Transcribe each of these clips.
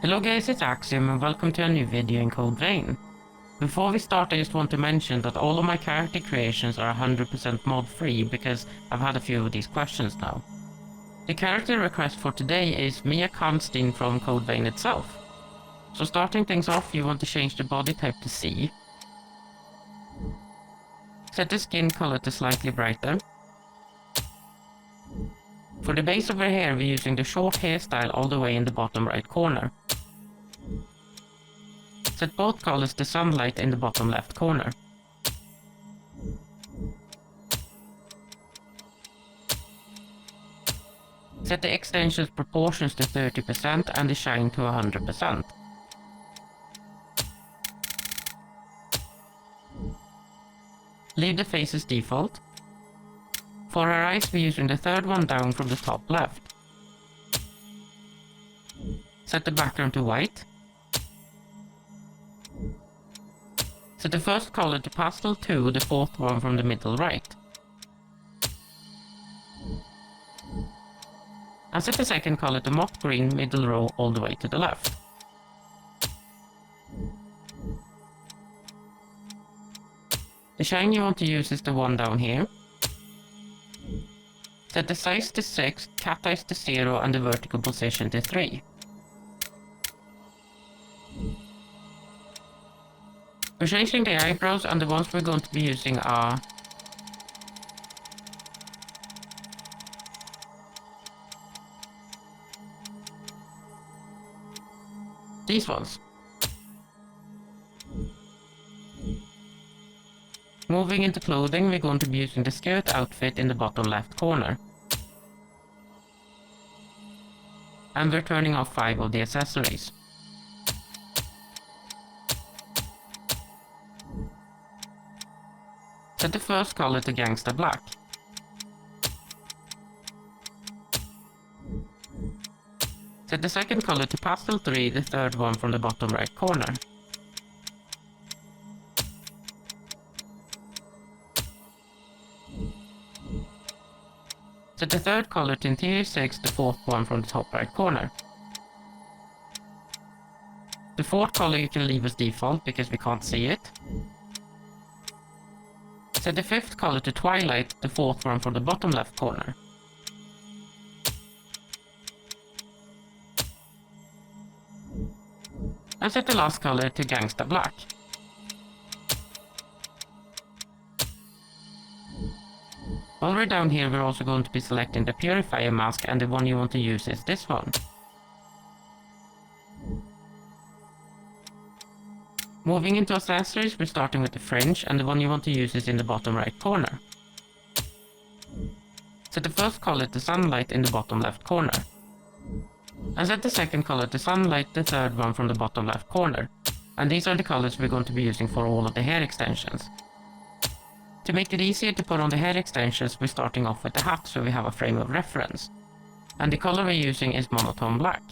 Hello guys, it's Axiom and welcome to a new video in Cold Vein. Before we start, I just want to mention that all of my character creations are 100% mod free because I've had a few of these questions now. The character request for today is Mia Karnstein from Cold Vein itself. So starting things off, you want to change the body type to C. Set the skin color to slightly brighter. For the base of her hair, we're using the short hairstyle all the way in the bottom right corner. Set both colors to sunlight in the bottom left corner. Set the extensions proportions to 30% and the shine to 100%. Leave the face as default. For her eyes, we're using the third one down from the top left. Set the background to white. Set the first color to pastel 2, the fourth one from the middle right. And set the second color to mock green, middle row all the way to the left. The shine you want to use is the one down here. Set the size to 6, cat eyes to 0 and the vertical position to 3. We're changing the eyebrows, and the ones we're going to be using are these ones. Moving into clothing, we're going to be using the skirt outfit in the bottom left corner. And we're turning off 5 of the accessories. Set the first color to gangsta black. Set the second color to pastel 3, the third one from the bottom right corner. Set the third color to interior 6, the fourth one from the top right corner. The fourth color you can leave as default because we can't see it. Set the fifth color to twilight, the fourth one from the bottom left corner. And set the last color to gangsta black. While we're down here, we're also going to be selecting the purifier mask, and the one you want to use is this one. Moving into accessories, we're starting with the fringe, and the one you want to use is in the bottom right corner. Set the first color to sunlight in the bottom left corner. And set the second color to sunlight, the third one from the bottom left corner. And these are the colors we're going to be using for all of the hair extensions. To make it easier to put on the hair extensions, we're starting off with the hat so we have a frame of reference. And the color we're using is monotone black.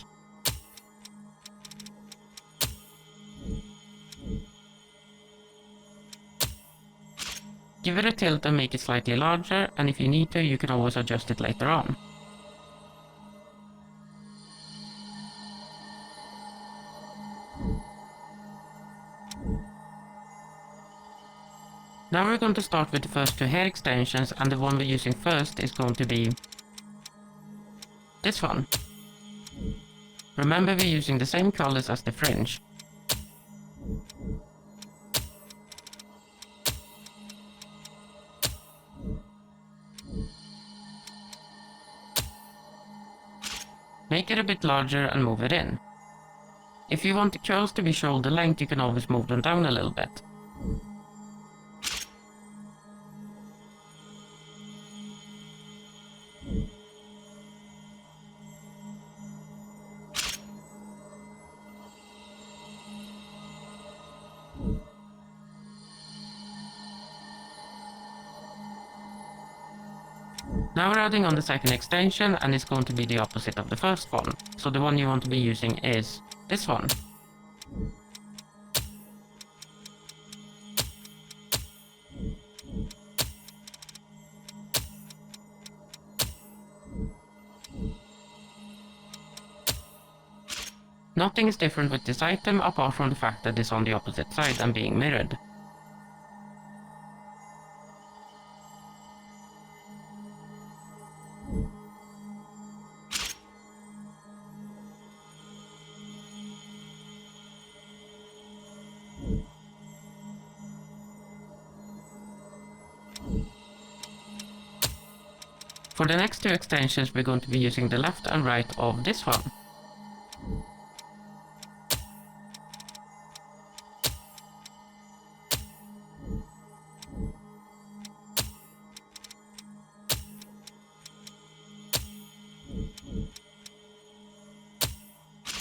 Give it a tilt and make it slightly larger, and if you need to, you can always adjust it later on. Now we're going to start with the first 2 hair extensions, and the one we're using first is going to be this one. Remember, we're using the same colors as the fringe. Make it a bit larger and move it in. If you want the curls to be shoulder length, you can always move them down a little bit. Now we're adding on the second extension, and it's going to be the opposite of the first one. So the one you want to be using is this one. Nothing is different with this item apart from the fact that it's on the opposite side and being mirrored. For the next two extensions, we're going to be using the left and right of this one.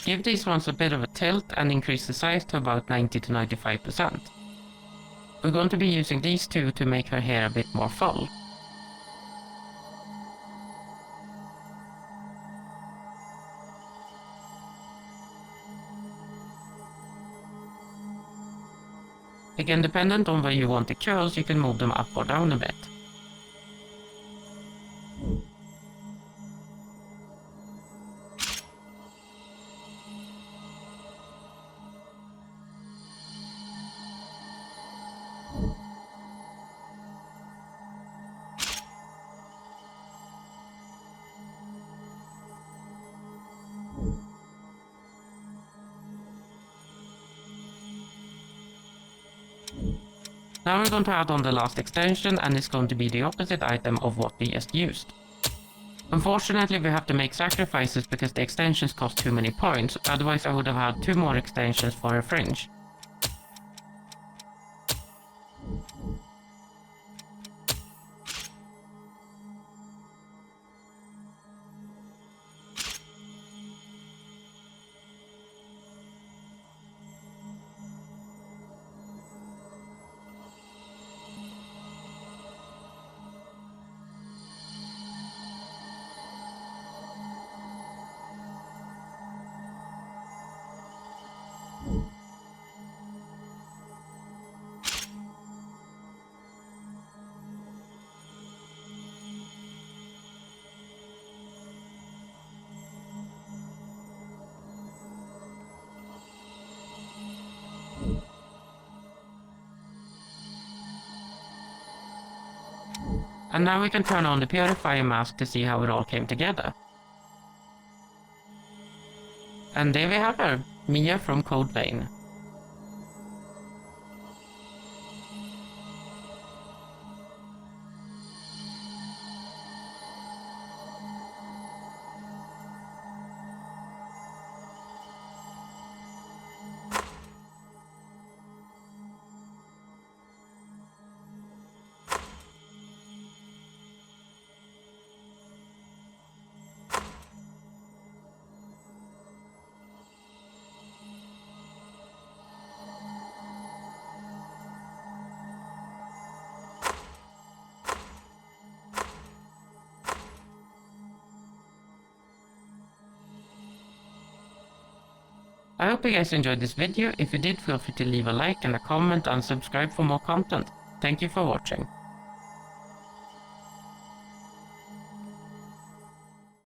Give these ones a bit of a tilt and increase the size to about 90 to 95%. We're going to be using these two to make her hair a bit more full. Again, dependent on where you want the curls, you can move them up or down a bit. Now we're going to add on the last extension, and it's going to be the opposite item of what we just used. Unfortunately, we have to make sacrifices because the extensions cost too many points, otherwise I would have had 2 more extensions for a fringe. And now we can turn on the purifier mask to see how it all came together. And there we have her, Mia from Cold Vein. I hope you guys enjoyed this video. If you did, feel free to leave a like and a comment and subscribe for more content. Thank you for watching.